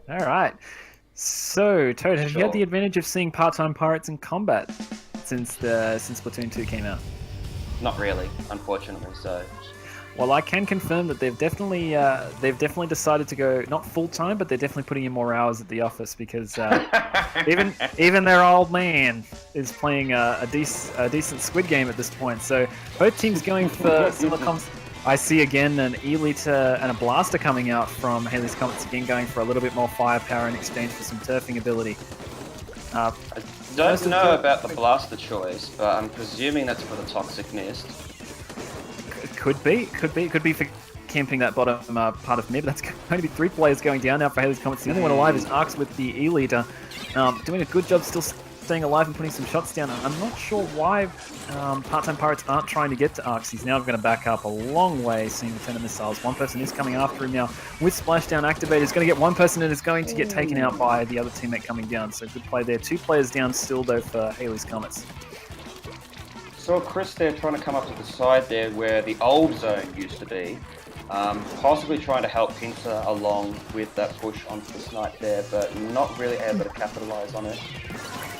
All right. So, Toad, have you had the Sure. advantage of seeing part-time pirates in combat since Splatoon 2 came out? Not really, unfortunately. So, Well, I can confirm that they've definitely decided to go not full-time, but they're definitely putting in more hours at the office because even their old man is playing a decent Squid Game at this point. So both teams going for similar comps. I see again an Elita and a Blaster coming out from Hayley's Comets again, going for a little bit more firepower in exchange for some turfing ability. Uh, I don't most of know the about the blaster choice, but I'm presuming that's for the toxic mist. could be for camping that bottom part of mid. That's going to be 3 players going down now for Hayley's Comets. The only one alive is Arcs with the E-Leader, doing a good job still staying alive and putting some shots down. I'm not sure why part-time pirates aren't trying to get to Arcs. He's now going to back up a long way, seeing the 10 of missiles. One person is coming after him now with Splashdown activated. He's going to get one person and is going to get taken out by the other teammate coming down. So good play there. 2 players down still though for Hayley's Comets. Saw Chris there trying to come up to the side there where the old zone used to be. Possibly trying to help Pinter along with that push onto the snipe there, but not really able to capitalize on it.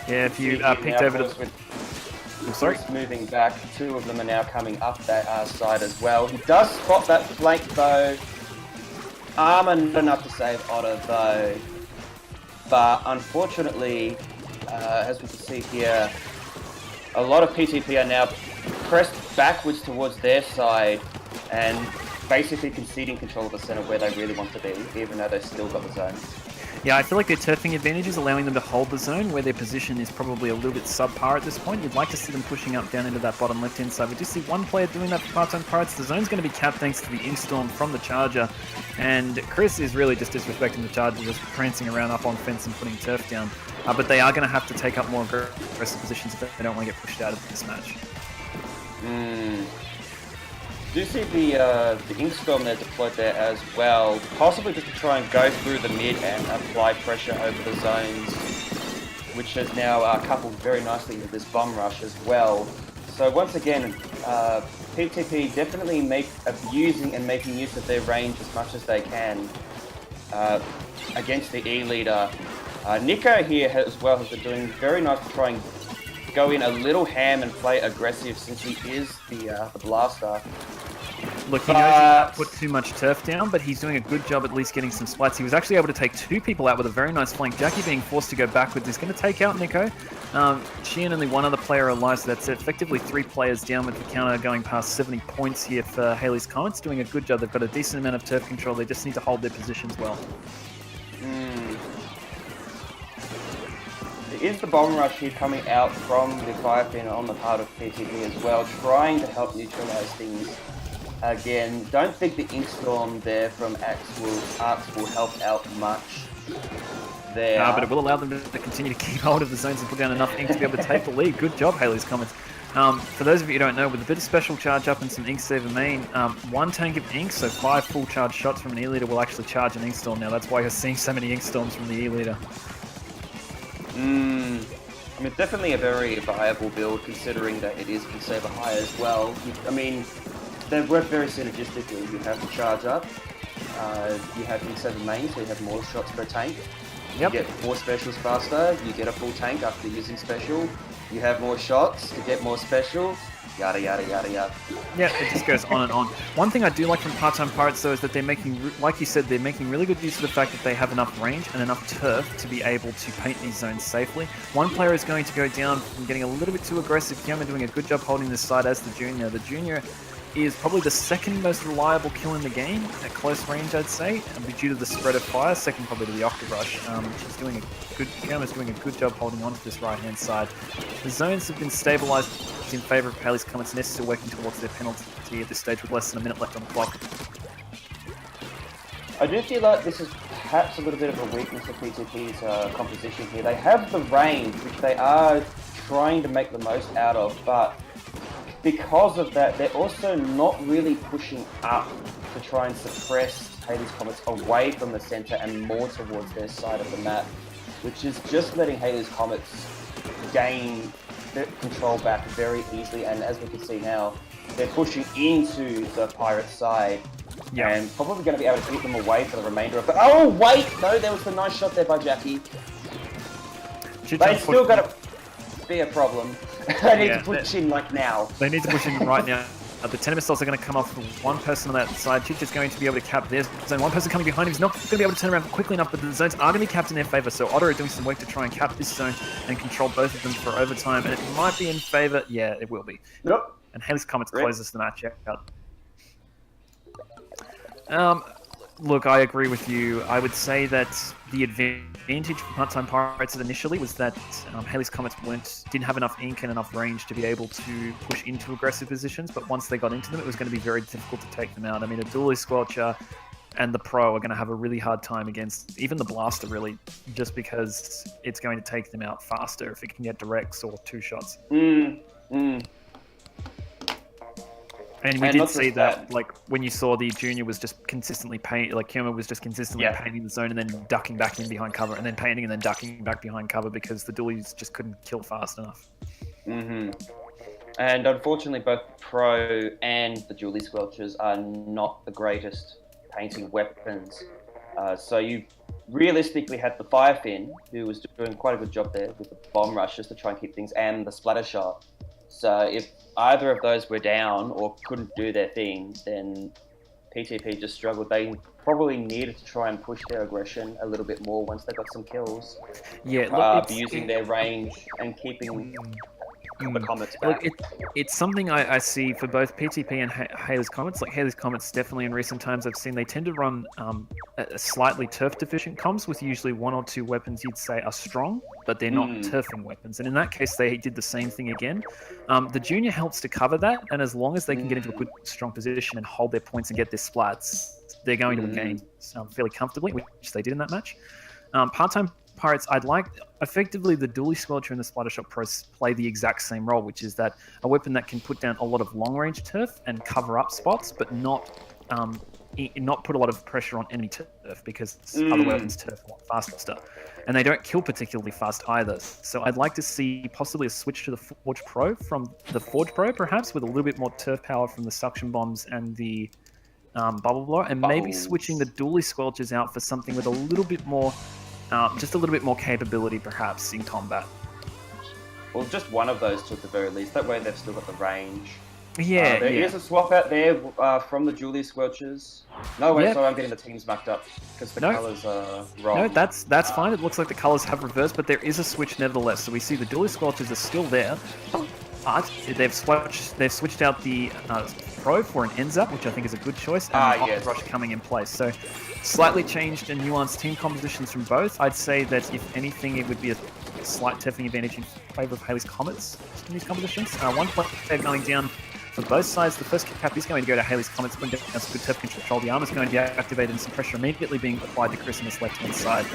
Yeah, if you picked over to... Sorry? Moving back, 2 of them are now coming up that side as well. He does spot that flank though. Armor not enough to save Otter though. But unfortunately, as we can see here, a lot of PTP are now pressed backwards towards their side and basically conceding control of the center where they really want to be, even though they've still got the zone. Yeah, I feel like their turfing advantage is allowing them to hold the zone where their position is probably a little bit subpar at this point. You'd like to see them pushing up down into that bottom left-hand side. We just see one player doing that for part-time pirates. The zone's going to be capped thanks to the Inkstorm from the Charger. And Chris is really just disrespecting the Charger, just prancing around up on fence and putting turf down. But they are going to have to take up more aggressive positions if they don't want to get pushed out of this match. Do you see the Inkstorm there deployed there as well, possibly just to try and go through the mid and apply pressure over the zones, which has now coupled very nicely with this bomb rush as well. So once again, PTP definitely abusing and making use of their range as much as they can against the E-Leader. Nico here as well has been doing very nice to try and go in a little ham and play aggressive since he is the blaster. Look, he knows he can't put too much turf down, but he's doing a good job at least getting some splats. He was actually able to take 2 people out with a very nice flank. Jackie being forced to go backwards is going to take out Nico. She and only one other player alive, so that's effectively 3 players down with the counter going past 70 points here for Hayley's Comets. Doing a good job. They've got a decent amount of turf control. They just need to hold their positions well. There is the bomb rush here coming out from the Firefin on the part of PTP as well, trying to help neutralize things. Again, don't think the Inkstorm there from Arcs will help out much there. But it will allow them to continue to keep hold of the zones and put down enough ink to be able to take the lead. Good job, Hayley's Comets. For those of you who don't know, with a bit of special charge up and some ink saver main, 1 tank of ink, so 5 full charge shots from an E-Leader will actually charge an Inkstorm now. That's why you're seeing so many Inkstorms from the E-Leader. I mean, definitely a very viable build considering that it is ink saver high as well. I mean, they work very synergistically. You have the charge up, you have ink saver main, so you have more shots per tank. Yep. You get more specials faster, you get a full tank after using special, you have more shots to get more specials, yada yada yada yada. Yeah, it just goes on and on. One thing I do like from part-time pirates though is that they're making, like you said, they're making really good use of the fact that they have enough range and enough turf to be able to paint these zones safely. One player is going to go down from getting a little bit too aggressive. Kiama doing a good job holding this side as the junior. The junior is probably the 2nd most reliable kill in the game at close range, I'd say, due to the spread of fire. 2nd probably to the Octarush. She's doing a good. Kiama's doing a good job holding on to this right-hand side. The zones have been stabilized in favor of Hayley's Comets, and they're still working towards their penalty at this stage with less than a minute left on the clock. I do feel like this is perhaps a little bit of a weakness of PTP's composition here. They have the range, which they are trying to make the most out of, but because of that, they're also not really pushing up to try and suppress Hayley's Comets away from the center and more towards their side of the map, which is just letting Hayley's Comets gain control back very easily. And as we can see now, they're pushing into the pirate side Yeah. And probably going to be able to keep them away for the remainder of it. Oh, wait! No, there was a nice shot there by Jackie. They still got to be a problem. They need to push in like now. They need to push in right now. The 10 missiles are going to come off with one person on that side. Chich is going to be able to cap this zone. One person coming behind him is not going to be able to turn around quickly enough, but the zones are going to be capped in their favor. So Otter are doing some work to try and cap this zone and control both of them for overtime. And it might be in favor. Yeah, it will be. Yep. And Hayley's Comets closes the match out. Look, I agree with you. I would say that the advantage for part-time Pirates initially was that Hayley's Comets didn't have enough ink and enough range to be able to push into aggressive positions, but once they got into them, it was going to be very difficult to take them out. I mean, a Dually Squelcher and the Pro are going to have a really hard time against even the Blaster, really, just because it's going to take them out faster if it can get directs or two shots. And we did see that, like, when you saw the Junior was just consistently painting, like, Kima was just consistently painting the zone and then ducking back in behind cover, and then painting and then ducking back behind cover because the Dualies just couldn't kill fast enough. And unfortunately, both Pro and the Dually Squelchers are not the greatest painting weapons. So you realistically had the Firefin, who was doing quite a good job there with the bomb rushes to try and keep things, and the Splatter Shot. So if either of those were down or couldn't do their thing, then PTP just struggled. They probably needed to try and push their aggression a little bit more once they got some kills. Yeah, using their range and keeping the Comets back. Look, it's something I see for both PTP and Hayley's Comets. Like, Hayley's Comets, definitely in recent times I've seen they tend to run a slightly turf deficient comms with usually one or two weapons you'd say are strong, but they're not turfing weapons. And in that case, they did the same thing again. The Junior helps to cover that, and as long as they can get into a good, strong position and hold their points and get their splats, they're going to win games fairly comfortably, which they did in that match. Part-time Pirates, I'd like effectively the Dually Squelcher and the Splattershot Pros play the exact same role, which is that a weapon that can put down a lot of long-range turf and cover up spots, but not put a lot of pressure on enemy turf because other weapons turf a lot faster, and they don't kill particularly fast either. So I'd like to see possibly a switch to the Forge Pro from the Forge Pro, perhaps with a little bit more turf power from the suction bombs and the bubble blower, and maybe switching the Dually Squelchers out for something with a little bit more. Just a little bit more capability, perhaps, in combat. Well, just one of those two at the very least. That way they've still got the range. Yeah, There is a swap out there from the Dually Squelchers. No, wait, sorry, I'm getting the teams mucked up because the colours are wrong. No, that's fine. It looks like the colours have reversed, but there is a switch nevertheless. So we see the Dually Squelchers are still there, but they've switched out the Pro for an NZAP, which I think is a good choice, and the Rush coming in place. So slightly changed and nuanced team compositions from both. I'd say that if anything, it would be a slight turfing advantage in favour of Hayley's Comets in these compositions. One player going down for both sides. The first cap is going to go to Hayley's Comets, putting down some good turf control. The arm is going to be activated and some pressure immediately being applied to Chris on this left-hand side.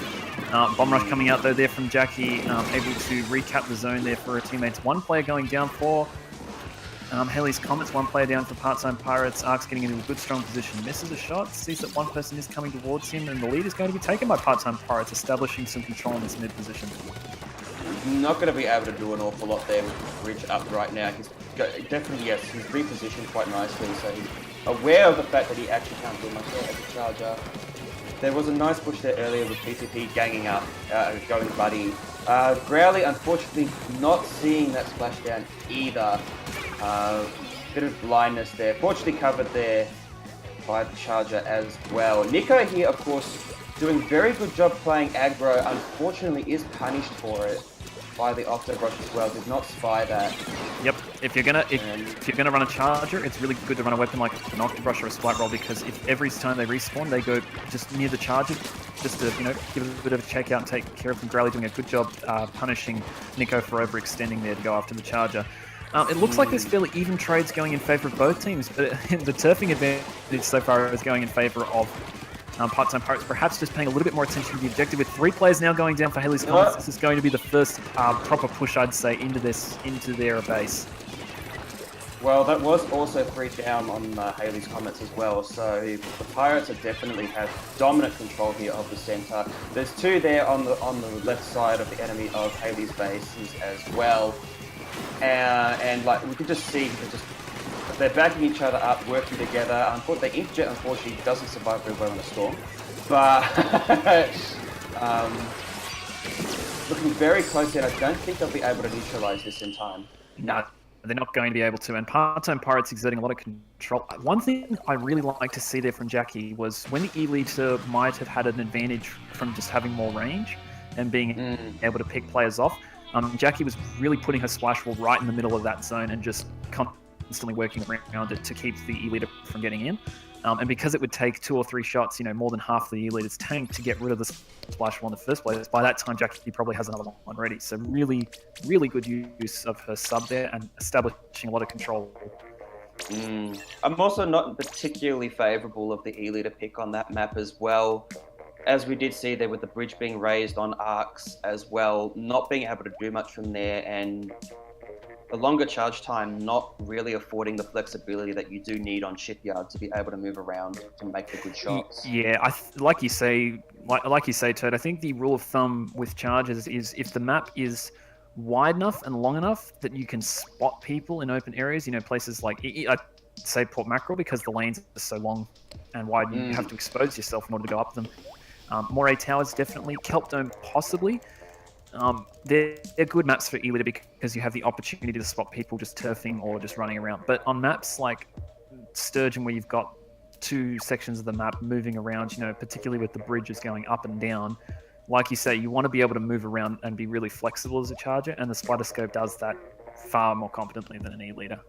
Bomb rush coming out though there from Jackie, able to recap the zone there for her teammates. One player going down for Hayley's Comets, one player down for Part-Time Pirates. Ark's getting into a good strong position, misses a shot, sees that one person is coming towards him, and the lead is going to be taken by Part-Time Pirates, establishing some control in this mid position. Not going to be able to do an awful lot there with the bridge up right now. He's definitely, he's repositioned quite nicely, so he's aware of the fact that he actually can't do much there as a charger. There was a nice push there earlier with PTP ganging up, going buddy. Growly, unfortunately, not seeing that splashdown either. Bit of blindness there. Fortunately covered there by the charger as well. Nico here, of course, doing very good job playing aggro. Unfortunately, is punished for it by the Octo Brush as well. Did not spy that. Yep. If you're gonna run a charger, it's really good to run a weapon like an Octo Brush or a Spike Roll, because if every time they respawn, they go just near the charger, just to give it a bit of a check out and take care of them. Growly doing a good job punishing Nico for overextending there to go after the charger. It looks like there's fairly even trades going in favour of both teams, but the turfing advantage so far is going in favour of Part-Time Pirates, perhaps just paying a little bit more attention to the objective. With 3 players now going down for Hayley's Comets, this is going to be the first proper push, I'd say, into their base. Well, that was also 3 down on Hayley's Comets as well, so the Pirates definitely have dominant control here of the centre. There's 2 there on the left side of the enemy of Hayley's bases as well. And like we could just see, just they're backing each other up, working together. The Inkjet, unfortunately, doesn't survive very well in a storm. But looking very closely, and I don't think they'll be able to neutralize this in time. No, they're not going to be able to. And Part-Time Pirates exerting a lot of control. One thing I really like to see there from Jackie was when the E-leader might have had an advantage from just having more range and being able to pick players off, Jackie was really putting her splash wall right in the middle of that zone and just constantly working around it to keep the E-leader from getting in. And because it would take 2 or 3 shots, more than half the E-leader's tank to get rid of the splash wall in the first place, by that time Jackie probably has another one ready. So really, really good use of her sub there and establishing a lot of control. I'm also not particularly favourable of the E-leader pick on that map as well. As we did see there with the bridge being raised on arcs as well, not being able to do much from there, and the longer charge time not really affording the flexibility that you do need on Shipyard to be able to move around to make the good shots. Yeah, like you say, Toad, I think the rule of thumb with charges is if the map is wide enough and long enough that you can spot people in open areas, places like, I'd say Port Mackerel, because the lanes are so long and wide, you have to expose yourself in order to go up them. Moray Towers, definitely. Kelp Dome, possibly. They're good maps for E-leader because you have the opportunity to spot people just turfing or just running around. But on maps like Sturgeon, where you've got 2 sections of the map moving around, particularly with the bridges going up and down, like you say, you want to be able to move around and be really flexible as a charger, and the Spider Scope does that far more competently than an E-leader.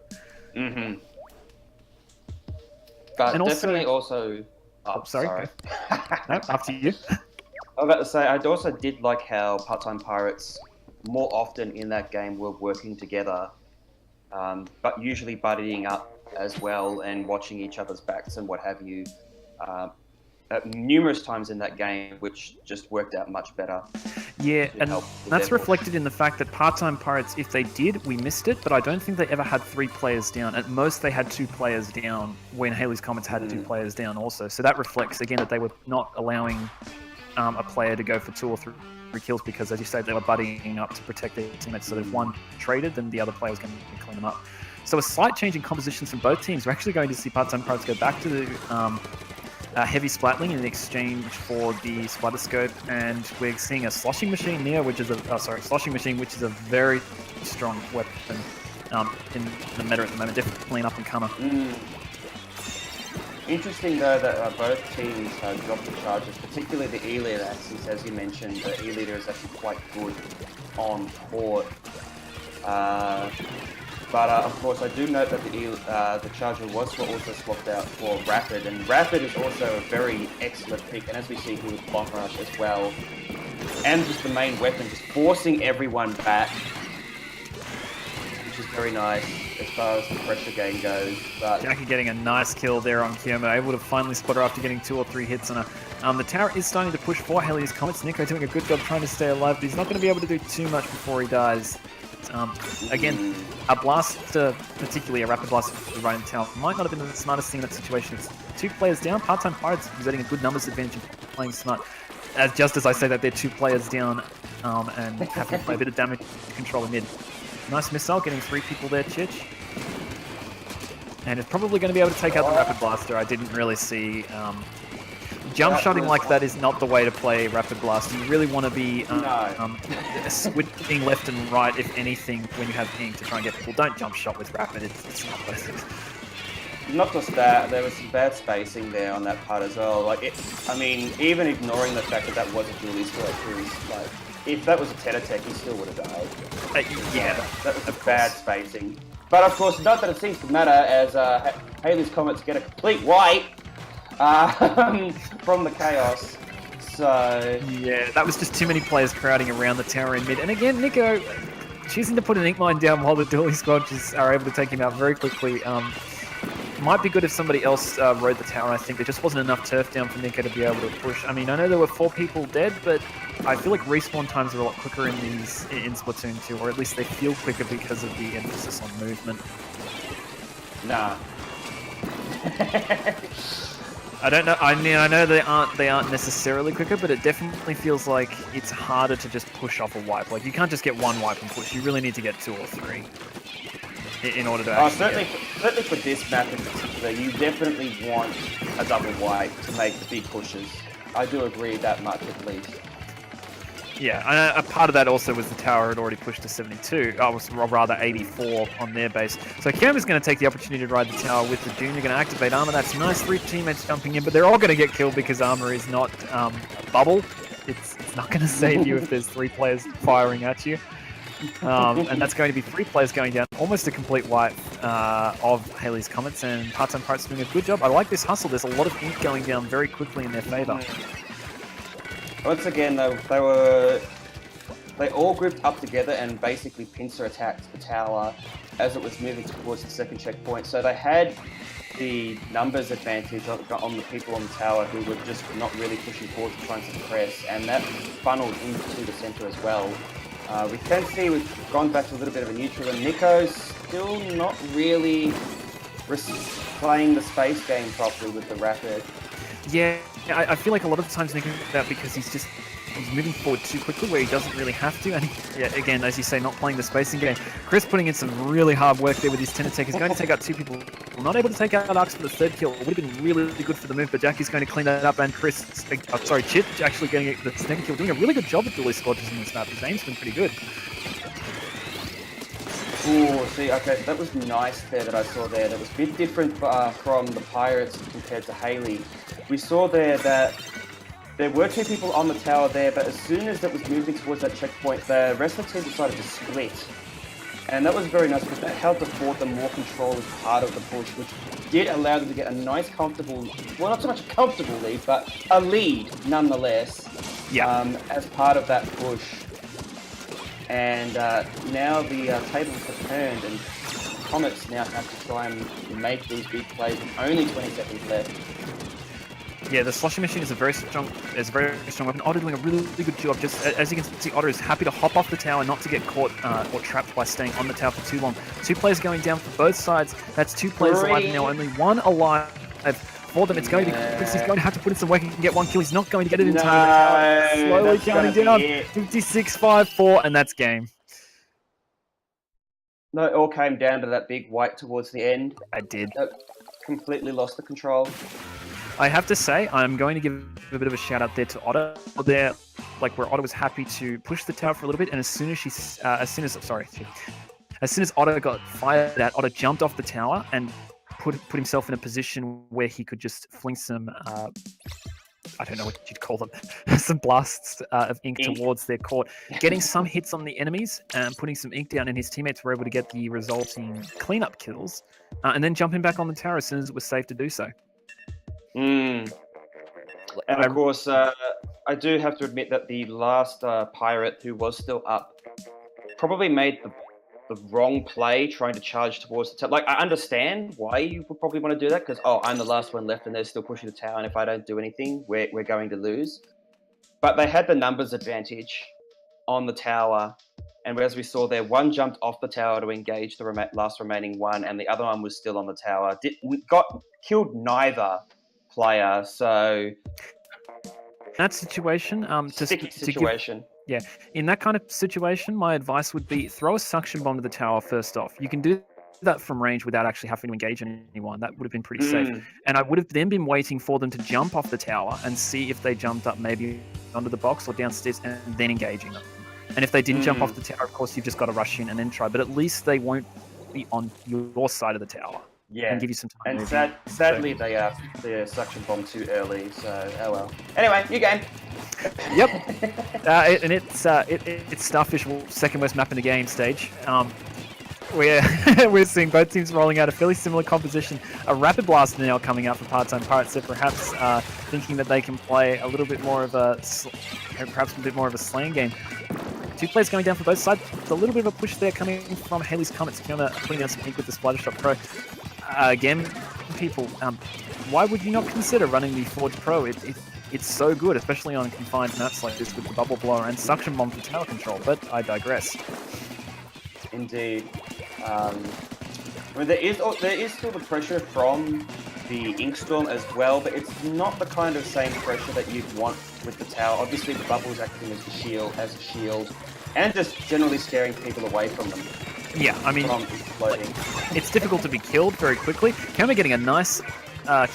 But and definitely also... Oh, sorry. No, after you. I was about to say, I also did like how Part-Time Pirates more often in that game were working together, but usually buddying up as well and watching each other's backs and what have you, numerous times in that game, which just worked out much better. Yeah, and that's reflected in the fact that Part-Time Pirates, if they did, we missed it, but I don't think they ever had 3 players down. At most, they had 2 players down when Hayley's Comets had 2 players down also. So that reflects, again, that they were not allowing a player to go for 2 or 3 kills because, as you say, they were buddying up to protect their teammates. So if one traded, then the other player's going to clean them up. So a slight change in compositions from both teams. We're actually going to see Part-Time Pirates go back to the heavy splatling in exchange for the Spider Scope, and we're seeing a sloshing machine here, which is sloshing machine, which is a very strong weapon in the meta at the moment. Definitely an up-and-comer. Interesting though that both teams dropped the charges, particularly the E-leader, since as you mentioned, the E-leader is actually quite good on port. But of course, I do note that the charger was also swapped out for Rapid, and Rapid is also a very excellent pick. And as we see here with Bomb Rush as well, and just the main weapon, just forcing everyone back, which is very nice as far as the pressure game goes. But Jackie getting a nice kill there on Kiyomo, able to finally spot her after getting 2 or 3 hits on her. The tower is starting to push for Hayley's Comets. Nico doing a good job trying to stay alive, but he's not going to be able to do too much before he dies. Again, a blaster, particularly a rapid blaster for the right tower, might not have been the smartest thing in that situation. It's 2 players down. Part-Time Pirates exerting a good numbers advantage and playing smart. Just as I say that, they're 2 players down and having to play a bit of damage control in mid. Nice missile, getting 3 people there, Chich. And it's probably going to be able to take out the rapid blaster. I didn't really see... Jump shotting like that is not the way to play Rapid Blast. You really want to be switching left and right, if anything, when you have ink to try and get people. Don't jump shot with Rapid, it's not worth it. Not just that, there was some bad spacing there on that part as well. Even ignoring the fact that was a dual Easter egg, if that was a Teta-Tech, he still would have died. That was a bad spacing. But of course, not that it seems to matter, as Hayley's Comets get a complete wipe from the chaos. So yeah, that was just too many players crowding around the tower in mid. And again, Nico choosing to put an ink mine down while the dueling squadrons are able to take him out very quickly. Might be good if somebody else rode the tower. I think there just wasn't enough turf down for Nico to be able to push. I know there were 4 people dead, but I feel like respawn times are a lot quicker in Splatoon 2, or at least they feel quicker because of the emphasis on movement. Nah. I don't know. I know they aren't necessarily quicker, but it definitely feels like it's harder to just push off a wipe. Like, you can't just get 1 wipe and push. You really need to get 2 or 3. in order to Oh, actually certainly for this map in particular, you definitely want a double white to make the big pushes. I do agree that much at least. Yeah, and a part of that also was the tower had already pushed to 72, or rather 84 on their base. So Cam is going to take the opportunity to ride the tower with the Junior, going to activate armor. That's nice, 3 teammates jumping in, but they're all going to get killed because armor is not bubble. It's not going to save you if there's 3 players firing at you. And that's going to be 3 players going down, almost a complete wipe of Hayley's Comets, and Part-Time Pirates doing a good job. I like this hustle. There's a lot of ink going down very quickly in their favor. Once again, though, they all grouped up together and basically pincer attacked the tower as it was moving towards the second checkpoint. So they had the numbers advantage on the people on the tower who were just not really pushing forward to try and suppress, and that funneled into the center as well. We can see we've gone back to a little bit of a neutral, and Nico's still not really playing the space game properly with the rapid. Yeah, I feel like a lot of the times Nico does that because he's moving forward too quickly where he doesn't really have to. And again, as you say, not playing the spacing game. Chris putting in some really hard work there with his 10 attack. He's going to take out 2 people. Not able to take out Arx for the 3rd kill. It would have been really good for the move, but Jackie's going to clean that up. And Chit actually getting the 2nd kill. Doing a really good job with dually squadrons in this map. His aim's been pretty good. Ooh, see, okay, that was nice there that I saw there. That was a bit different from the Pirates compared to Hayley. We saw there that there were 2 people on the tower there, but as soon as that was moving towards that checkpoint, the rest of the team decided to split. And that was very nice because that helped afford them more control as part of the push, which did allow them to get a nice comfortable, well, not so much a comfortable lead, but a lead nonetheless, as part of that push. And now the tables have turned, and Comets now have to try and make these big plays with only 20 seconds left. Yeah, the sloshing machine is a very strong weapon. Otter doing a really good job. Just as you can see, Otter is happy to hop off the tower, not to get caught or trapped by staying on the tower for too long. 2 players going down for both sides. That's 2 players alive now. Only 1 alive for them. It's going to be Chris. He's going to have to put in some work and get 1 kill. He's not going to get it in time. Slowly counting down. 56-5-4, and that's game. No, it all came down to that big white towards the end. I did. That completely lost the control. I have to say, I'm going to give a bit of a shout out there to Otter. There, like where Otter was happy to push the tower for a little bit, and as soon as Otter got fired at, Otter jumped off the tower and put himself in a position where he could just fling some, I don't know what you'd call them, some blasts of ink towards their court, getting some hits on the enemies and putting some ink down, and his teammates were able to get the resulting cleanup kills, and then jumping back on the tower as soon as it was safe to do so. And of course, I do have to admit that the last pirate who was still up probably made the wrong play trying to charge towards the tower. Like, I understand why you would probably want to do that because, I'm the last one left and they're still pushing the tower, and if I don't do anything, we're going to lose. But they had the numbers advantage on the tower, and as we saw there, 1 jumped off the tower to engage the last remaining 1, and the other one was still on the tower. Killed neither player, so that situation, sticky situation. In that kind of situation, my advice would be throw a suction bomb to the tower first off. You can do that from range without actually having to engage anyone. That would have been pretty safe. And I would have then been waiting for them to jump off the tower and see if they jumped up maybe onto the box or downstairs, and then engaging them. And if they didn't jump off the tower, of course, you've just got to rush in and then try. But at least they won't be on your side of the tower. Yeah, and give you some time. And sadly, they suction bomb too early. So oh well. Anyway, new game. Yep. And it's Starfish second worst map in the game stage. We're seeing both teams rolling out a fairly similar composition. A Rapid Blast now coming out for Part-Time Pirates, so perhaps thinking that they can play a little bit more of a slaying game. 2 players going down for both sides. It's a little bit of a push there coming from Hayley's Comets. Kiona putting down some ink with the Splattershot Pro. Again, people, why would you not consider running the Forge Pro? It's so good, especially on confined maps like this with the Bubble Blower and Suction Bomb for tower control, but I digress. Indeed. I mean, there is still the pressure from the Inkstorm as well, but it's not the kind of same pressure that you'd want with the tower. Obviously, the bubble is acting as a shield, and just generally scaring people away from them. Yeah, I mean, from exploding. it's difficult to be killed very quickly. Kama getting a nice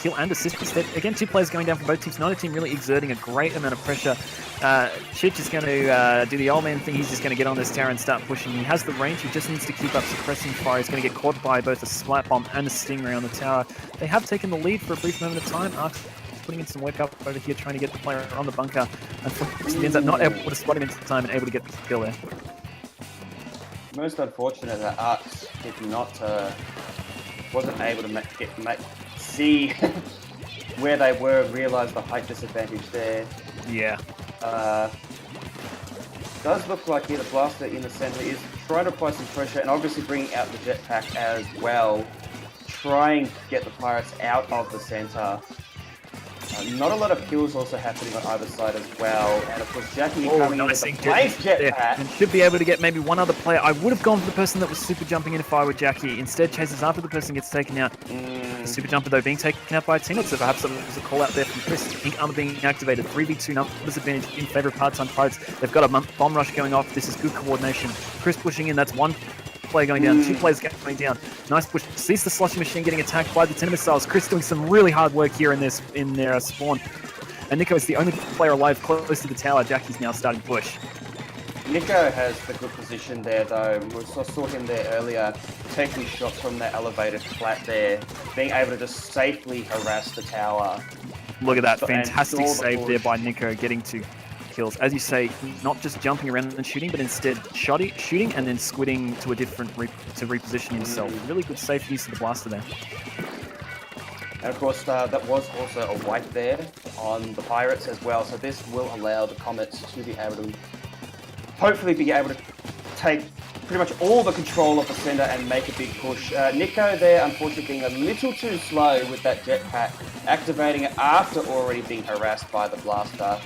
kill and assist instead. Again, 2 players going down from both teams. Neither team really exerting a great amount of pressure. Chich is going to do the old man thing. He's just going to get on this tower and start pushing. He has the range. He just needs to keep up suppressing fire. He's going to get caught by both a splat bomb and a stingray on the tower. They have taken the lead for a brief moment of time. Arx putting in some work up over here, trying to get the player on the bunker. Unfortunately, he ends up not able to spot him in time and able to get the kill there. Most unfortunate that Arx did not, wasn't able to see where they were, realise the height disadvantage there. Yeah. Does look like here the blaster in the centre is trying to apply some pressure and obviously bringing out the jetpack as well, trying to get the pirates out of the centre. Not a lot of kills also happening on either side as well, and of course Jackie coming in with the blaze jetpack. And should be able to get maybe one other player. I would have gone for the person that was super jumping in if I were Jackie. Instead, chases after the person gets taken out. The super jumper though being taken out by a teammate, so perhaps that was a call out there from Chris. Ink armor being activated, 3v2 numbers advantage in favour of part-time pirates. They've got a bomb rush going off. This is good coordination. Chris pushing in, that's one player going down, 2 players going down. Nice push. Sees the slushy machine getting attacked by the 10 missiles. Chris doing some really hard work here in their spawn. And Nico is the only player alive close to the tower. Jackie's now starting to push. Nico has the good position there though. We saw him there earlier, taking shots from the elevated flat there, being able to just safely harass the tower. Look at that, fantastic save there by Nico, getting 2 kills. As you say, not just jumping around and shooting, but instead shooting and then squidding to a different to reposition himself. Really good safe use of the blaster there. And of course, that was also a wipe there on the pirates as well. So this will allow the Comets to be able to hopefully be able to take pretty much all the control of the center and make a big push. Nico there, unfortunately, being a little too slow with that jetpack, activating it after already being harassed by the blaster.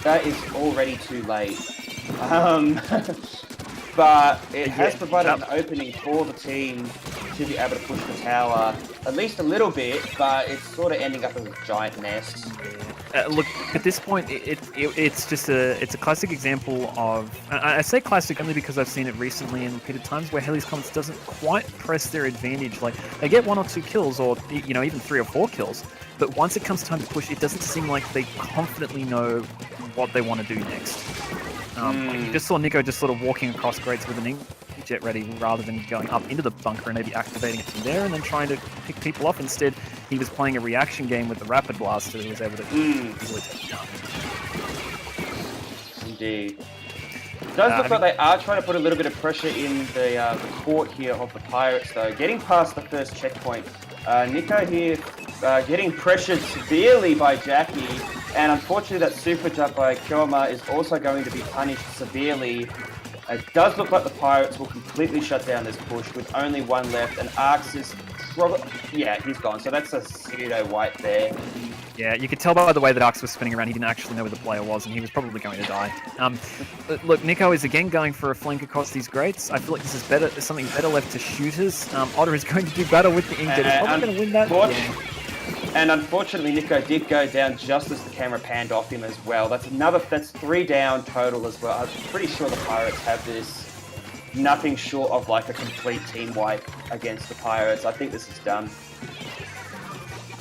That is already too late. But it has provided an opening for the team to be able to push the tower at least a little bit, but it's sort of ending up as a giant nest. Look, at this point, it's just a classic example of. I say classic only because I've seen it recently in repeated times where Hayley's Comets doesn't quite press their advantage. Like they get 1 or 2 kills, or even 3 or 4 kills, but once it comes time to push, it doesn't seem like they confidently know what they want to do next. Like you just saw Nico just sort of walking across grates with an inkjet ready rather than going up into the bunker and maybe activating it from there and then trying to pick people off. Instead, he was playing a reaction game with the rapid blaster that he was able to easily take down. Indeed. It does look like they are trying to put a little bit of pressure in the court here of the Pirates, though. Getting past the first checkpoint. Nico here getting pressured severely by Jackie, and unfortunately that super jump by Kyoma is also going to be punished severely. It does look like the Pirates will completely shut down this push with only 1 left, and Arx is probably... Yeah, he's gone, so that's a pseudo-wipe there. Yeah, you could tell by the way that Arx was spinning around, he didn't actually know where the player was, and he was probably going to die. Look, Nico is again going for a flank across these grates. I feel like this is better. There's something better left to shooters. Otter is going to do battle with the inkjet. He's probably going to win that. And unfortunately, Nico did go down just as the camera panned off him as well. That's 3 down total as well. I'm pretty sure the Pirates have this. Nothing short of like a complete team wipe against the Pirates. I think this is done.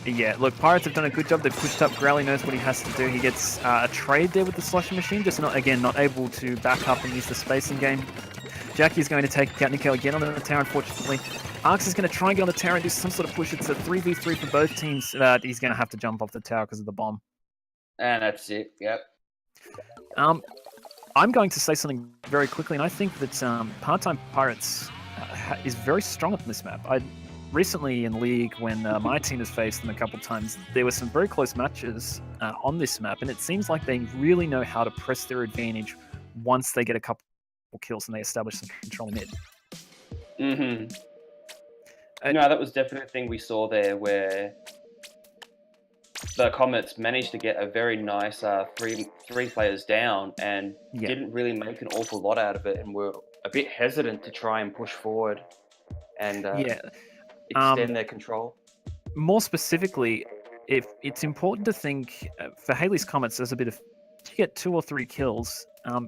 Yeah, look, Pirates have done a good job. They've pushed up. Growly knows what he has to do. He gets a trade there with the slushy machine, just not able to back up and use the spacing game. Jackie's going to take out Nico again on the tower, unfortunately. Arx is going to try and get on the tower and do some sort of push. It's a 3v3 for both teams. He's going to have to jump off the tower because of the bomb. And that's it, yep. I'm going to say something very quickly, and I think that Part-Time Pirates is very strong on this map. Recently in League, when my team has faced them a couple times, there were some very close matches on this map, and it seems like they really know how to press their advantage once they get a couple kills and they establish some control in mid. No, that was definitely a thing we saw there, where the Comets managed to get a very nice three players down and didn't really make an awful lot out of it, and were a bit hesitant to try and push forward and extend their control. More specifically, if it's important to think for Hayley's Comets, there's a bit of to get 2 or 3 kills,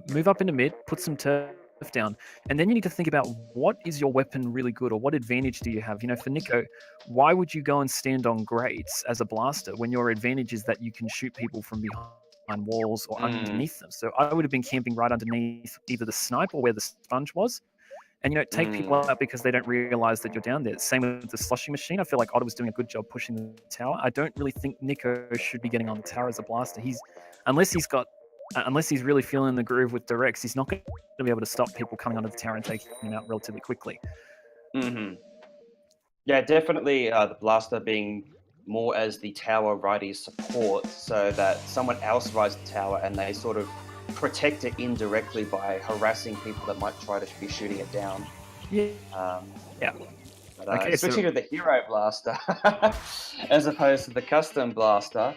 move up into mid, put some turf down, and then you need to think about what is your weapon really good, or what advantage do you have. For Nico, why would you go and stand on grates as a blaster when your advantage is that you can shoot people from behind walls or underneath them? So I would have been camping right underneath either the snipe or where the sponge was, and take people out because they don't realize that you're down there. Same with the slushing machine. I feel like Otter was doing a good job pushing the tower. I don't really think Nico should be getting on the tower as a blaster. Unless he's really feeling the groove with directs, he's not going to be able to stop people coming onto the tower and taking him out relatively quickly. Yeah, definitely the blaster being more as the tower righty support, so that someone else rides the tower and they sort of protect it indirectly by harassing people that might try to be shooting it down. Yeah. Switching to the hero blaster as opposed to the custom blaster.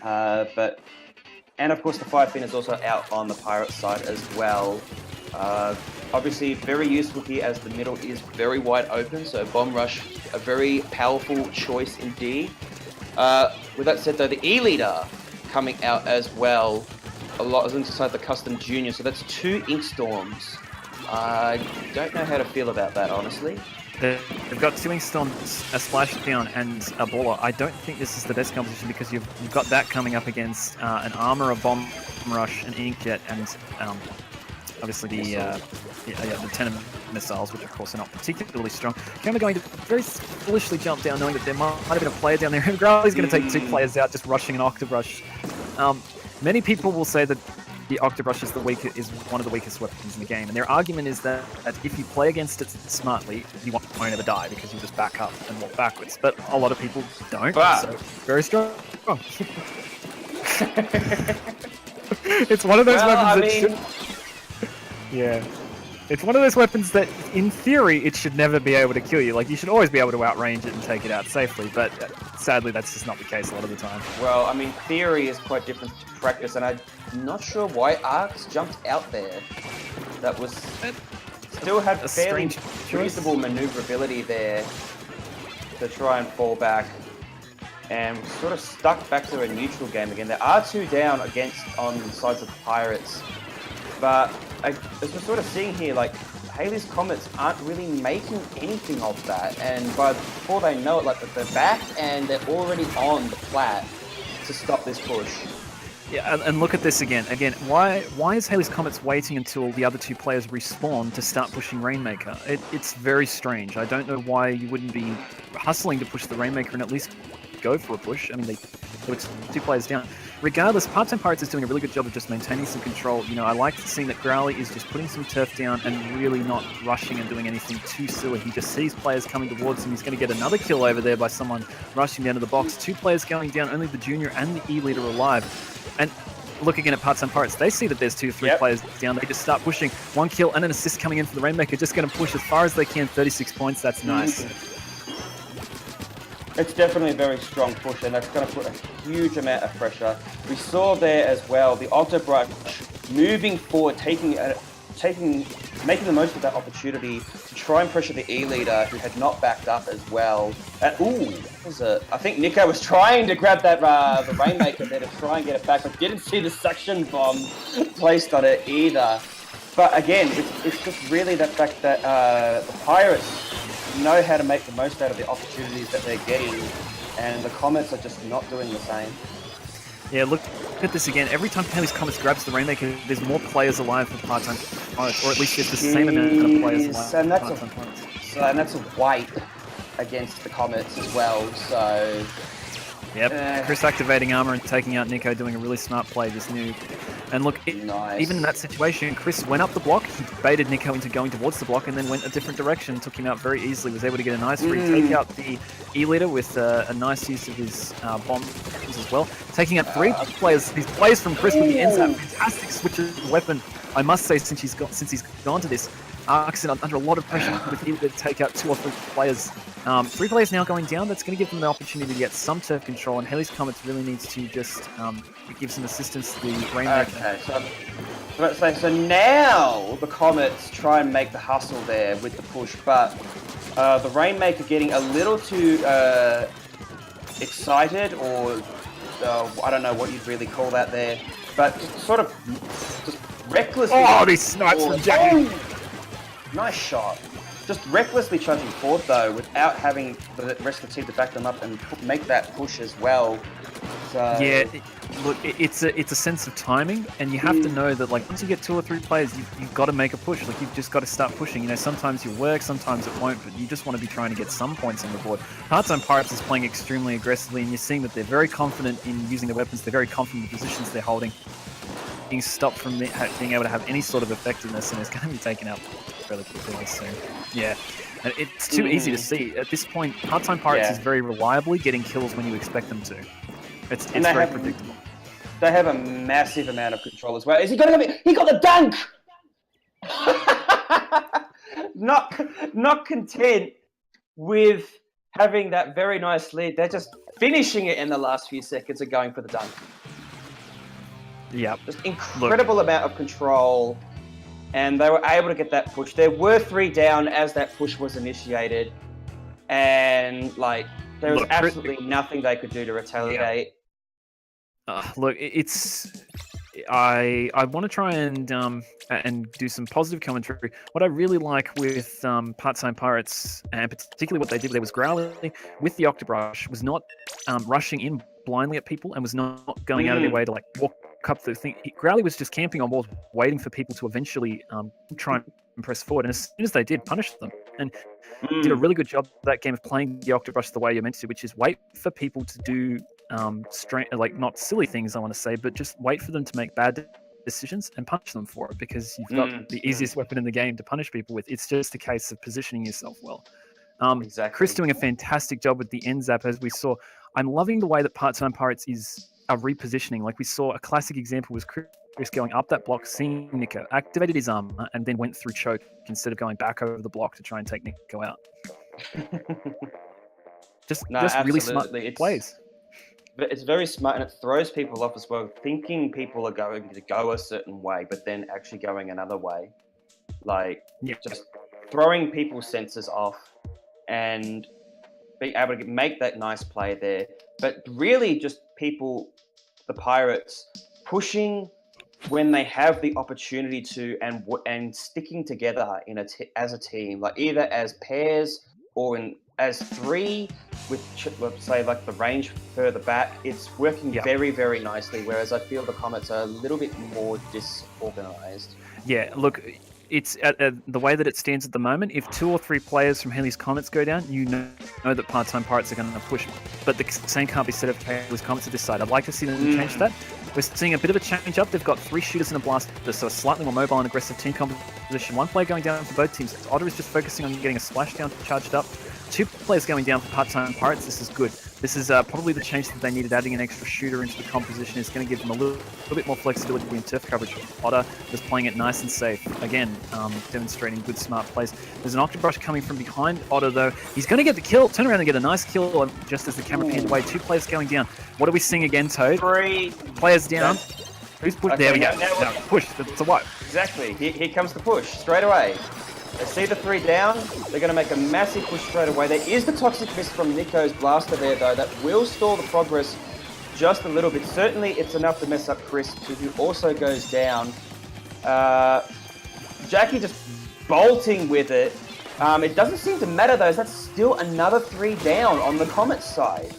And of course the fire fin is also out on the pirate side as well. Obviously very useful here as the middle is very wide open, so Bomb Rush, a very powerful choice indeed. With that said though, the E-Leader coming out as well. A lot is inside the custom junior, so that's 2 Ink Storms. I don't know how to feel about that, honestly. They've got 2 Ink Storms, a Splashdown, and a Baller. I don't think this is the best composition because you've got that coming up against an Armor, a Bomb Rush, an Inkjet, and obviously the Tenon missiles, which of course are not particularly strong. Kama going to very foolishly jump down, knowing that there might have been a player down there. Growly's going to take 2 players out, just rushing an Octobrush. Many people will say that the Octobrush is one of the weakest weapons in the game, and their argument is that if you play against it smartly, you won't ever die because you just back up and walk backwards. But a lot of people don't, so very strong. It's one of those weapons Yeah. It's one of those weapons that, in theory, it should never be able to kill you. Like, you should always be able to outrange it and take it out safely, but sadly, that's just not the case a lot of the time. Well, I mean, theory is quite different to practice, and I'm not sure why Arcs jumped out there. That was... Still had a fairly reasonable maneuverability there to try and fall back, and sort of stuck back to a neutral game again. There are 2 down on the sides of the Pirates, but as we're sort of seeing here, like, Hayley's Comets aren't really making anything of that, and before they know it, like, they're back and they're already on the plat to stop this push. Yeah, and look at this again. Why is Hayley's Comets waiting until the other 2 players respawn to start pushing Rainmaker? It's very strange. I don't know why you wouldn't be hustling to push the Rainmaker and at least go for a push. I mean, they were 2 players down. Regardless, Part-Time Pirates is doing a really good job of just maintaining some control. I like seeing that Growly is just putting some turf down and really not rushing and doing anything too silly. He just sees players coming towards him. He's going to get another kill over there by someone rushing down to the box. 2 players going down, only the Junior and the E-Leader alive. And look again at Part-Time Pirates. They see that there's 3 players down. They just start pushing. 1 kill and an assist coming in for the Rainmaker. Just going to push as far as they can. 36 points. That's nice. It's definitely a very strong push, and that's going to put a huge amount of pressure. We saw there as well the Octobrush moving forward, making the most of that opportunity to try and pressure the E-Leader, who had not backed up as well. I think Nico was trying to grab that the Rainmaker there to try and get it back, but didn't see the suction bomb placed on it either. But again, it's just really the fact that the Pirates know how to make the most out of the opportunities that they're getting, and the Comets are just not doing the same. Yeah, look at this again. Every time Hayley's Comets grabs the Rainmaker, there's more players alive for Part-Time Pirates, or at least there's the same amount of players alive for Part-Time Pirates. And that's a wipe against the Comets as well, so... Yep, Chris activating armor and taking out Nico, doing a really smart play, this nuke. And look, even in that situation, Chris went up the block, he baited Nico into going towards the block, and then went a different direction, took him out very easily, was able to get a nice free take out the E-Leader with a nice use of his bombs as well. Taking out 3 players, these plays from Chris, but he ends up fantastic switch of weapon. I must say, since he's gone to this, Arc's under a lot of pressure with E-Leader to take out 2 or 3 players. 3 players now going down. That's going to give them the opportunity to get some turf control, and Hayley's Comets really needs to just give some assistance to the Rainmaker. Okay, so now the Comets try and make the hustle there with the push, but the Rainmaker getting a little too excited, or I don't know what you'd really call that there, but just sort of recklessly... Oh, these snipes from Jackie. Oh! Nice shot. Just recklessly charging forward, though, without having the rest of the team to back them up and make that push as well. So... Yeah, it's a sense of timing, and you have to know that, like, once you get 2 or 3 players, you've got to make a push. Like, you've just got to start pushing. You know, sometimes you work, sometimes it won't, but you just want to be trying to get some points on the board. Part-Time Pirates is playing extremely aggressively, and you're seeing that they're very confident in using their weapons. They're very confident in the positions they're holding. Being stopped from being able to have any sort of effectiveness, and it's going to be taken out fairly quickly soon. Yeah, and it's too easy to see. At this point, Part-Time Pirates is very reliably getting kills when you expect them to. It's very predictable. They have a massive amount of control as well. Is he going to get me? He got the dunk! Not content with having that very nice lead, they're just finishing it in the last few seconds and going for the dunk. Yeah. Just incredible amount of control, and they were able to get that push. There were 3 down as that push was initiated, and like there was absolutely nothing they could do to retaliate. Look, I want to try and do some positive commentary. What I really like with Part-Time Pirates, and particularly what they did there, was Growly with the Octobrush was not rushing in blindly at people and was not going out of their way to like walk up the thing. Growly was just camping on walls, waiting for people to eventually try and press forward. And as soon as they did, punished them. And did a really good job that game of playing the Octobrush the way you're meant to, which is wait for people to do like not silly things, I want to say, but just wait for them to make bad decisions and punish them for it, because you've got the easiest weapon in the game to punish people with. It's just a case of positioning yourself well. Exactly. Chris doing a fantastic job with the end zap, as we saw. I'm loving the way that Part-Time Pirates are repositioning. Like we saw, a classic example was Chris going up that block, seeing Nico, activated his armor, and then went through choke instead of going back over the block to try and take Nico out. just really smart plays. But it's very smart, and it throws people off as well, thinking people are going to go a certain way, but then actually going another way. Like, just throwing people's senses off and being able to make that nice play there. But really just people, the Pirates, pushing when they have the opportunity to, and sticking together as a team, like either as pairs or as 3 with, let's say, like the range further back. It's working very, very nicely, whereas I feel the Comets are a little bit more disorganized. Yeah, look, it's the way that it stands at the moment. If 2 or 3 players from Hayley's Comets go down, you know that Part-Time Pirates are going to push. But the same can't be said of Hayley's Comets at this side. I'd like to see them change that. We're seeing a bit of a change up. They've got 3 shooters and a blaster, so a slightly more mobile and aggressive team composition. 1 player going down for both teams. Otter is just focusing on getting a splashdown charged up. 2 players going down for Part-Time Pirates. This is good. This is probably the change that they needed. Adding an extra shooter into the composition is going to give them a little bit more flexibility in turf coverage. Otter was playing it nice and safe. Again, demonstrating good, smart plays. There's an Octobrush coming from behind Otter, though. He's going to get the kill. Turn around and get a nice kill just as the camera panned away. 2 players going down. What are we seeing again, Toad? 3 players down. Who's pushed? Okay, there we go. now push. It's a wipe. Exactly. Here comes the push straight away. They see the 3 down. They're going to make a massive push straight away. There is the toxic mist from Nico's blaster there, though. That will stall the progress just a little bit. Certainly, it's enough to mess up Chris, who also goes down. Jackie just bolting with it. It doesn't seem to matter, though. That's still another 3 down on the Comets side.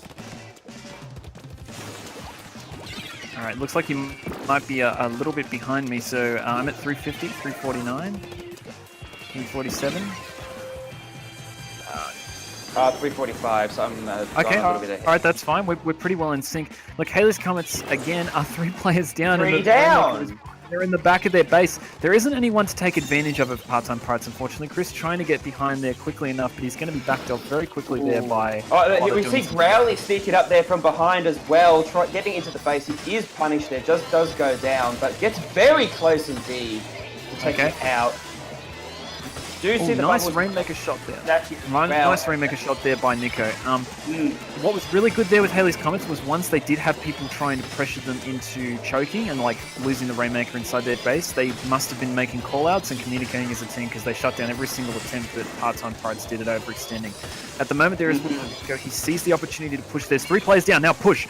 All right, looks like you might be a little bit behind me. So I'm at 350, 349. 347. 345, so I'm okay, a little bit ahead. All right, that's fine. We're pretty well in sync. Look, Hayley's Comets, again, are 3 players down. 3 down! They're in the back of their base. There isn't anyone to take advantage of Part-Time Pirates, unfortunately. Chris trying to get behind there quickly enough, but he's going to be backed off very quickly there by... we see Growly sneaking up there from behind as well, getting into the base. He is punished there, just does go down, but gets very close indeed to take it out. Do see the nice bubbles Rainmaker shot there. attacking as well. Nice Rainmaker shot there by Nico. What was really good there with Hayley's Comets was once they did have people trying to pressure them into choking and like losing the Rainmaker inside their base, they must have been making callouts and communicating as a team because they shut down every single attempt that Part-Time Pirates did at overextending. At the moment there is Nico. He sees the opportunity to push. There's 3 players down now. Push.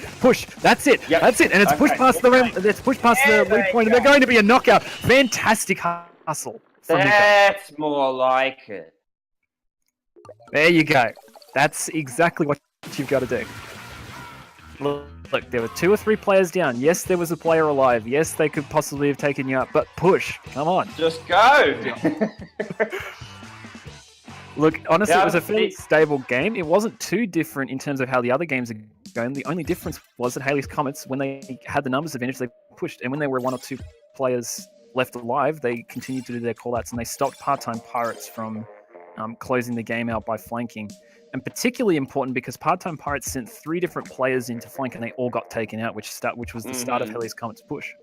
That's it. Yep. That's it. And it's pushed past the it's pushed past the lead point. And they're going to be a knockout. Fantastic hustle. That's more like it. There you go. That's exactly what you've got to do. Look, there were 2 or 3 players down. Yes, there was a player alive. Yes, they could possibly have taken you out, but push. Come on. Just go. Look, honestly, it was a fairly stable game. It wasn't too different in terms of how the other games are going. The only difference was that Hayley's Comets, when they had the numbers advantage, they pushed. And when there were 1 or 2 players left alive, they continued to do their callouts, and they stopped Part-Time Pirates from closing the game out by flanking. And particularly important because Part-Time Pirates sent 3 different players into flank, and they all got taken out, which was the start of Hayley's Comets push.